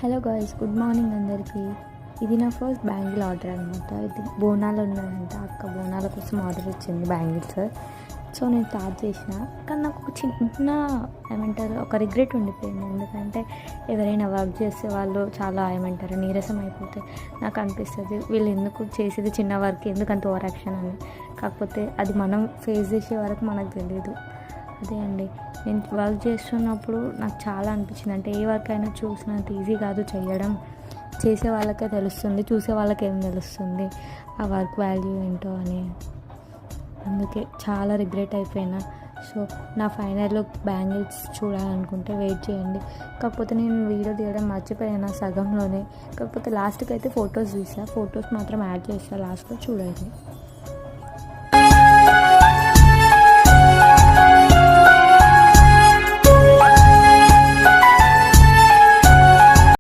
Hello guys, good morning అందరికీ. ఇది నా ఫస్ట్ బ్యాంగిల్ ఆర్డర్ అనమాట. ఇది బోనాలు ఉన్నాయంట, అక్క బోనాల కోసం ఆర్డర్ ఇచ్చింది బ్యాంగిల్స్. సో నేను స్టార్ట్ చేసిన, కానీ నాకు ఒక చిన్న ఒక రిగ్రెట్ ఉండిపోయింది. ఎందుకంటే ఎవరైనా వర్క్ చేసే వాళ్ళు చాలా నీరసం అయిపోతే నాకు అనిపిస్తుంది, వీళ్ళు ఎందుకు చేసేది చిన్న వర్క్, ఎందుకంత ఓవర్ యాక్షన్ అని. కాకపోతే అది మనం ఫేస్ చేసే వరకు మనకు తెలియదు. అదే అండి, నేను వర్క్ చేస్తున్నప్పుడు నాకు చాలా అనిపించింది. అంటే ఏ వర్క్ అయినా చూసినంత ఈజీ కాదు చేయడం. చేసే వాళ్ళకే తెలుస్తుంది, చూసే వాళ్ళకి ఏం తెలుస్తుంది ఆ వర్క్ వాల్యూ ఏంటో అని. అందుకే చాలా రిగ్రెట్ అయిపోయినా. సో నా ఫైనల్ లుక్ బ్యాంగిల్స్ చూడాలనుకుంటే వెయిట్ చేయండి. కాకపోతే నేను వీడియో తీయడం మర్చిపోయాను సగంలోనే. కాకపోతే లాస్ట్కి అయితే ఫొటోస్ తీసా, ఫొటోస్ మాత్రం యాడ్ చేస్తా లాస్ట్లో, చూడండి.